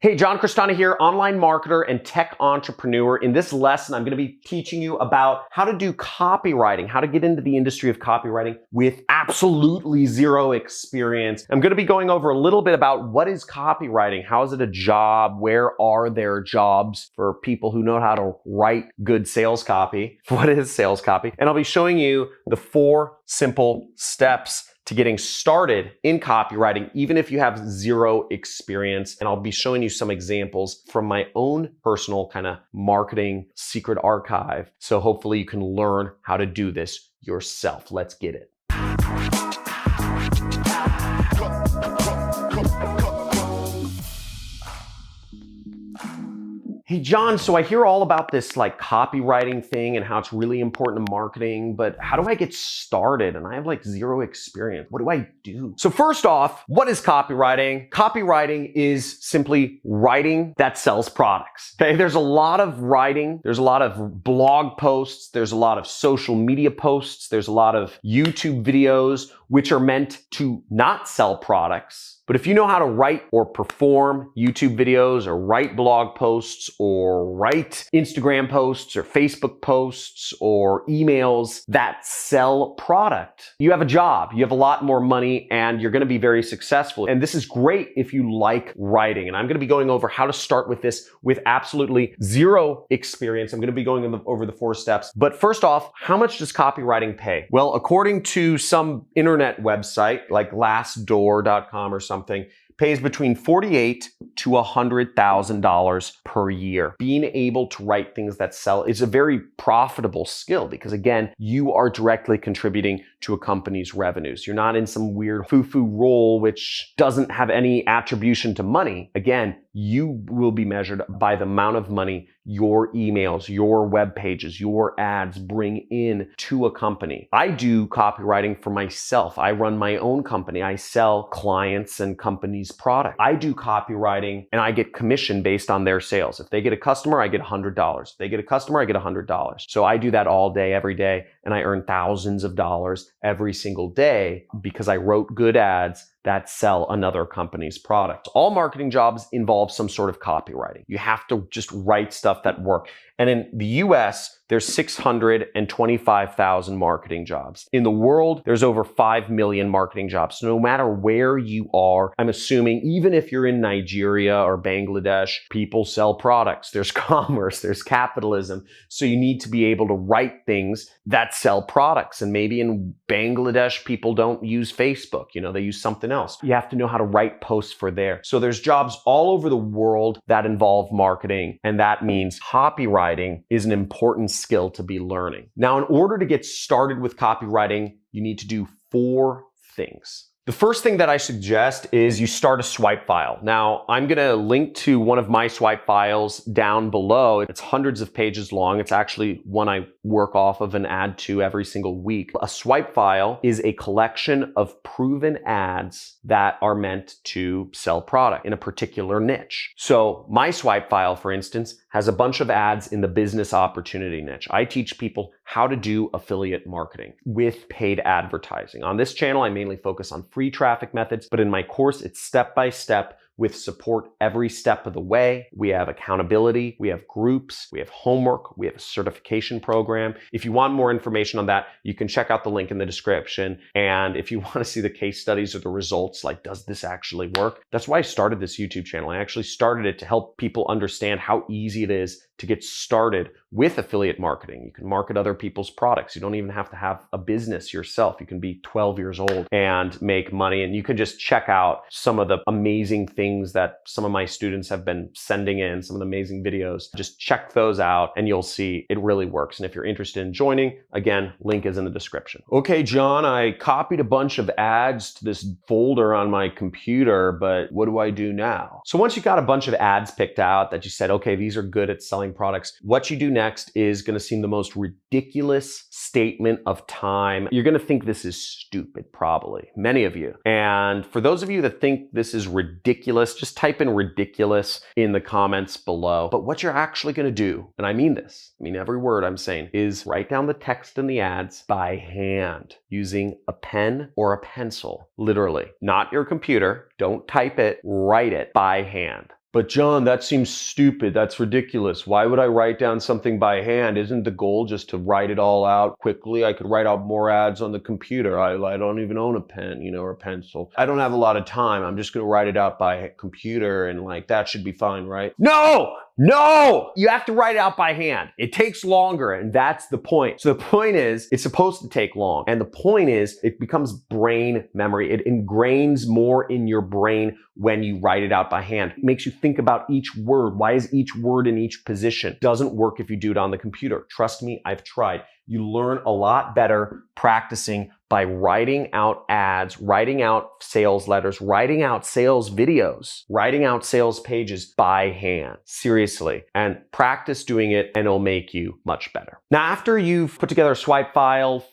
Hey, John Crestani here, online marketer and tech entrepreneur. In this lesson, I'm going to be teaching you about how to do copywriting, how to get into the industry of copywriting with absolutely zero experience. I'm going to be going over a little bit about what is copywriting, how is it a job, where are there jobs for people who know how to write good sales copy, what is sales copy, and I'll be showing you the 4 simple steps to getting started in copywriting, even if you have zero experience. And I'll be showing you some examples from my own personal kind of marketing secret archive. So hopefully you can learn how to do this yourself. Let's get it. Hey, John, so I hear all about this like copywriting thing and how it's really important to marketing, but how do I get started? And I have like zero experience. What do I do? So first off, what is copywriting? Copywriting is simply writing that sells products. Okay, there's a lot of writing. There's a lot of blog posts. There's a lot of social media posts. There's a lot of YouTube videos, which are meant to not sell products. But if you know how to write or perform YouTube videos or write blog posts or write Instagram posts or Facebook posts or emails that sell product, you have a job, you have a lot more money, and you're going to be very successful. And this is great if you like writing. And I'm going to be going over how to start with this with absolutely zero experience. I'm going to be going over the 4 steps. But first off, how much does copywriting pay? Well, according to some internet website like Glassdoor.com or something, pays between $48,000 to $100,000 per year. Being able to write things that sell is a very profitable skill because, again, you are directly contributing to a company's revenues. You're not in some weird foo-foo role which doesn't have any attribution to money. Again, you will be measured by the amount of money your emails, your web pages, your ads bring in to a company. I do copywriting for myself. I run my own company. I sell clients and companies product. I do copywriting and I get commission based on their sales. If they get a customer, I get $100. If they get a customer, I get $100. So I do that all day, every day, and I earn thousands of dollars every single day because I wrote good ads that sell another company's product. All marketing jobs involve some sort of copywriting. You have to just write stuff that work. And in the US, there's 625,000 marketing jobs. In the world, there's over 5 million marketing jobs. So no matter where you are, I'm assuming even if you're in Nigeria or Bangladesh, people sell products. There's commerce, there's capitalism. So you need to be able to write things that sell products. And maybe in Bangladesh, people don't use Facebook. They use something else. You have to know how to write posts for there. So there's jobs all over the world that involve marketing, and that means copywriting is an important skill to be learning. Now, in order to get started with copywriting, you need to do 4 things. The first thing that I suggest is you start a swipe file. Now, I'm going to link to one of my swipe files down below. It's hundreds of pages long. It's actually one I work off of and add to every single week. A swipe file is a collection of proven ads that are meant to sell product in a particular niche. So my swipe file, for instance, has a bunch of ads in the business opportunity niche. I teach people how to do affiliate marketing with paid advertising. On this channel, I mainly focus on free traffic methods, but in my course, it's step-by-step with support every step of the way. We have accountability, we have groups, we have homework, we have a certification program. If you want more information on that, you can check out the link in the description. And if you want to see the case studies or the results, like, does this actually work? That's why I started this YouTube channel. I actually started it to help people understand how easy it is to get started with affiliate marketing. You can market other people's products. You don't even have to have a business yourself. You can be 12 years old and make money. And you can just check out some of the amazing things that some of my students have been sending in, some of the amazing videos. Just check those out and you'll see it really works. And if you're interested in joining, again, link is in the description. Okay, John, I copied a bunch of ads to this folder on my computer, but what do I do now? So once you got a bunch of ads picked out that you said, okay, these are good at selling products, what you do next is going to seem the most ridiculous statement of time. You're going to think this is stupid, probably, many of you. And for those of you that think this is ridiculous, just type in ridiculous in the comments below. But what you're actually going to do, and I mean this, I mean every word I'm saying, is write down the text in the ads by hand using a pen or a pencil, literally, not your computer. Don't type it, write it by hand. But John, that seems stupid. That's ridiculous. Why would I write down something by hand? Isn't the goal just to write it all out quickly? I could write out more ads on the computer. I don't even own a pen, or a pencil. I don't have a lot of time. I'm just going to write it out by computer and that should be fine, right? No, you have to write it out by hand. It takes longer, and that's the point. So the point is, it's supposed to take long. And the point is, it becomes brain memory. It ingrains more in your brain when you write it out by hand. It makes you think about each word. Why is each word in each position? Doesn't work if you do it on the computer. Trust me, I've tried. You learn a lot better practicing by writing out ads, writing out sales letters, writing out sales videos, writing out sales pages by hand. Seriously. And practice doing it and it'll make you much better. Now, after you've put together a swipe file,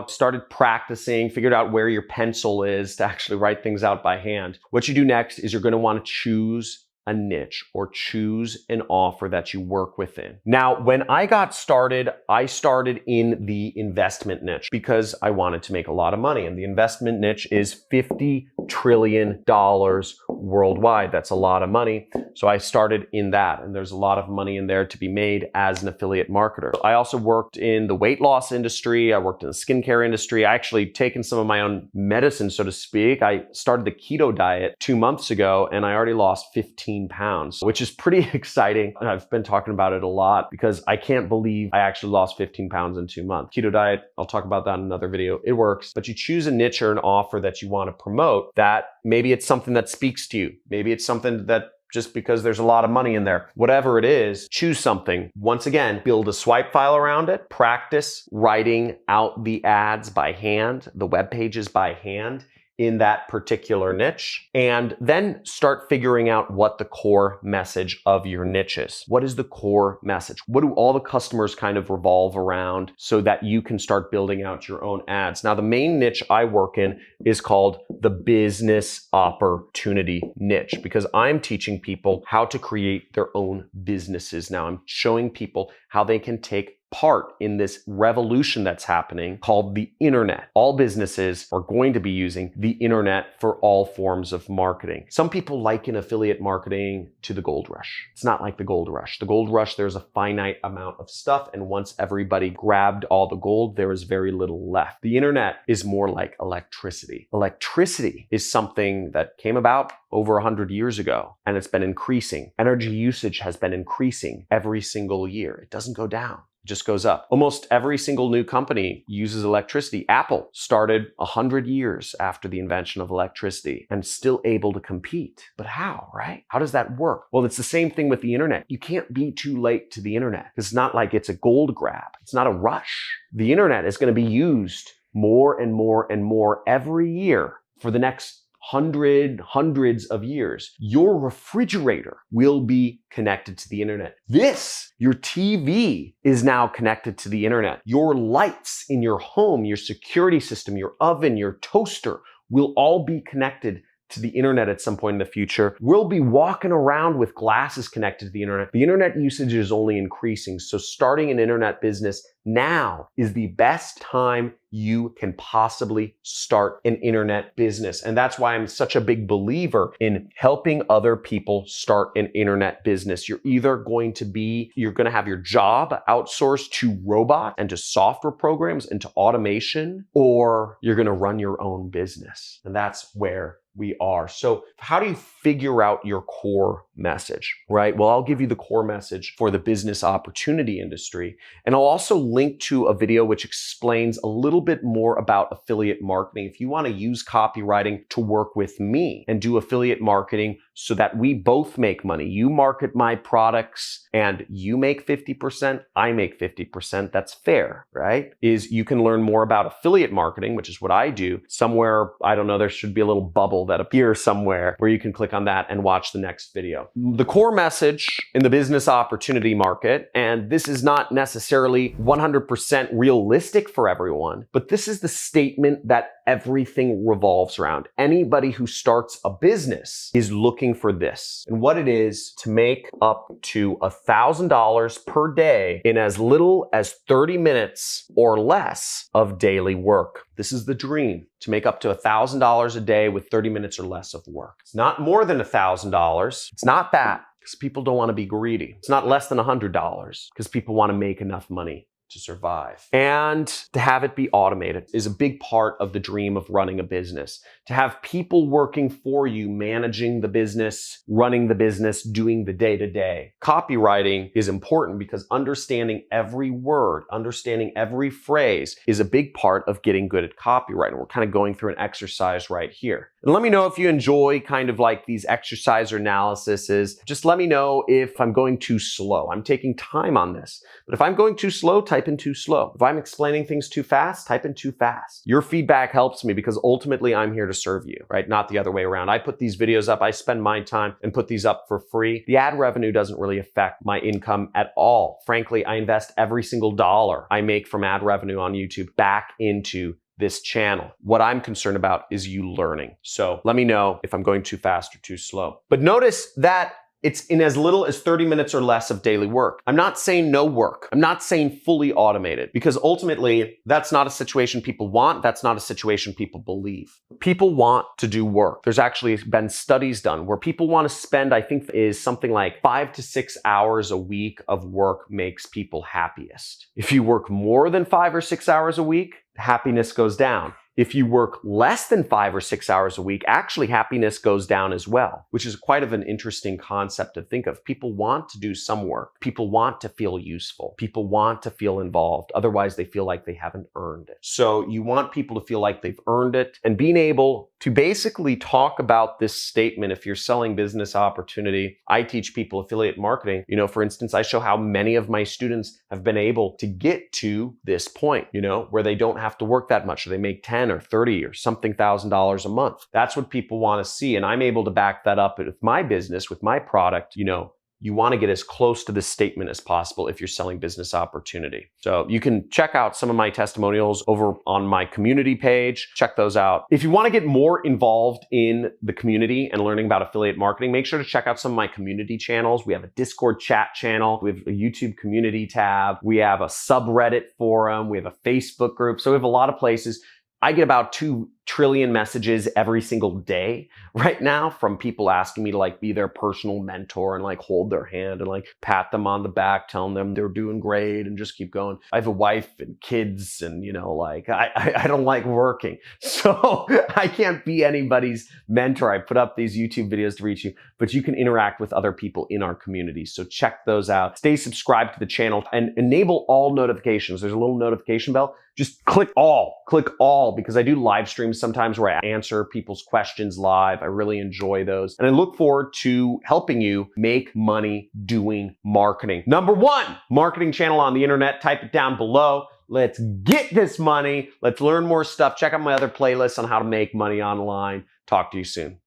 started practicing, figured out where your pencil is to actually write things out by hand, what you do next is you're going to want to choose a niche or choose an offer that you work within. Now, when I got started, I started in the investment niche because I wanted to make a lot of money. And the investment niche is $50 trillion worldwide. That's a lot of money. So I started in that, and there's a lot of money in there to be made as an affiliate marketer. I also worked in the weight loss industry. I worked in the skincare industry. I actually taken some of my own medicine, so to speak. I started the keto diet 2 months ago, and I already lost 15 pounds, which is pretty exciting. And I've been talking about it a lot because I can't believe I actually lost 15 pounds in 2 months. Keto diet, I'll talk about that in another video. It works, but you choose a niche or an offer that you want to promote that maybe it's something that speaks to you. Maybe it's something that just because there's a lot of money in there. Whatever it is, choose something. Once again, build a swipe file around it. Practice writing out the ads by hand, the web pages by hand in that particular niche, and then start figuring out what the core message of your niche is. What is the core message? What do all the customers kind of revolve around so that you can start building out your own ads? Now, the main niche I work in is called the business opportunity niche because I'm teaching people how to create their own businesses. Now, I'm showing people how they can take part in this revolution that's happening called the internet. All businesses are going to be using the internet for all forms of marketing. Some people liken affiliate marketing to the gold rush. It's not like the gold rush. The gold rush, there's a finite amount of stuff, and once everybody grabbed all the gold, there is very little left. The internet is more like electricity. Electricity is something that came about over 100 years ago, and it's been increasing. Energy usage has been increasing every single year. It doesn't go down. Just goes up. Almost every single new company uses electricity. Apple started 100 years after the invention of electricity and still able to compete. But how, right? How does that work? Well, it's the same thing with the internet. You can't be too late to the internet. It's not like it's a gold grab. It's not a rush. The internet is going to be used more and more and more every year for the next hundreds of years. Your refrigerator will be connected to the internet. Your TV is now connected to the internet. Your lights in your home, your security system, your oven, your toaster will all be connected to the internet at some point in the future. We'll be walking around with glasses connected to the internet. The internet usage is only increasing. So starting an internet business now is the best time you can possibly start an internet business. And that's why I'm such a big believer in helping other people start an internet business. You're going to have your job outsourced to robots and to software programs and to automation, or you're going to run your own business. And that's where we are. So how do you figure out your core message, right? Well, I'll give you the core message for the business opportunity industry. And I'll also link to a video which explains a little bit more about affiliate marketing. If you want to use copywriting to work with me and do affiliate marketing so that we both make money, you market my products and you make 50%, I make 50%, that's fair, right? You can learn more about affiliate marketing, which is what I do. Somewhere, I don't know, there should be a little bubble that appears somewhere where you can click on that and watch the next video. The core message in the business opportunity market, and this is not necessarily 100% realistic for everyone, but this is the statement that everything revolves around. Anybody who starts a business is looking for this. And what it is to make up to $1,000 per day in as little as 30 minutes or less of daily work. This is the dream, to make up to $1,000 a day with 30 minutes or less of work. It's not more than $1,000. It's not that, because people don't want to be greedy. It's not less than $100, because people want to make enough money to survive. And to have it be automated is a big part of the dream of running a business. To have people working for you, managing the business, running the business, doing the day-to-day. Copywriting is important because understanding every word, understanding every phrase is a big part of getting good at copywriting. We're kind of going through an exercise right here. And let me know if you enjoy kind of like these exercise or analyses. Just let me know if I'm going too slow. I'm taking time on this. But if I'm going too slow, type in too slow. If I'm explaining things too fast, type in too fast. Your feedback helps me because ultimately I'm here to serve you, right? Not the other way around. I put these videos up, I spend my time and put these up for free. The ad revenue doesn't really affect my income at all. Frankly, I invest every single dollar I make from ad revenue on YouTube back into this channel. What I'm concerned about is you learning. So let me know if I'm going too fast or too slow. But notice that it's in as little as 30 minutes or less of daily work. I'm not saying no work. I'm not saying fully automated, because ultimately that's not a situation people want. That's not a situation people believe. People want to do work. There's actually been studies done where people want to spend, I think is something like 5 to 6 hours a week of work makes people happiest. If you work more than 5 or 6 hours a week, happiness goes down. If you work less than 5 or 6 hours a week, actually happiness goes down as well, which is quite of an interesting concept to think of. People want to do some work. People want to feel useful. People want to feel involved. Otherwise, they feel like they haven't earned it. So you want people to feel like they've earned it, and being able to basically talk about this statement. If you're selling business opportunity, I teach people affiliate marketing. For instance, I show how many of my students have been able to get to this point, where they don't have to work that much, or they make 10 or 30 or something $1,000 a month. That's what people want to see. And I'm able to back that up with my business, with my product. You want to get as close to this statement as possible if you're selling business opportunity. So you can check out some of my testimonials over on my community page. Check those out. If you want to get more involved in the community and learning about affiliate marketing, make sure to check out some of my community channels. We have a Discord chat channel. We have a YouTube community tab. We have a subreddit forum. We have a Facebook group. So we have a lot of places. I get about 2 trillion messages every single day right now from people asking me to be their personal mentor and hold their hand and pat them on the back, telling them they're doing great and just keep going. I have a wife and kids and I don't like working. So I can't be anybody's mentor. I put up these YouTube videos to reach you, but you can interact with other people in our community. So check those out. Stay subscribed to the channel and enable all notifications. There's a little notification bell. Just click all, because I do live streams sometimes where I answer people's questions live. I really enjoy those. And I look forward to helping you make money doing marketing. Number 1 marketing channel on the internet. Type it down below. Let's get this money. Let's learn more stuff. Check out my other playlists on how to make money online. Talk to you soon.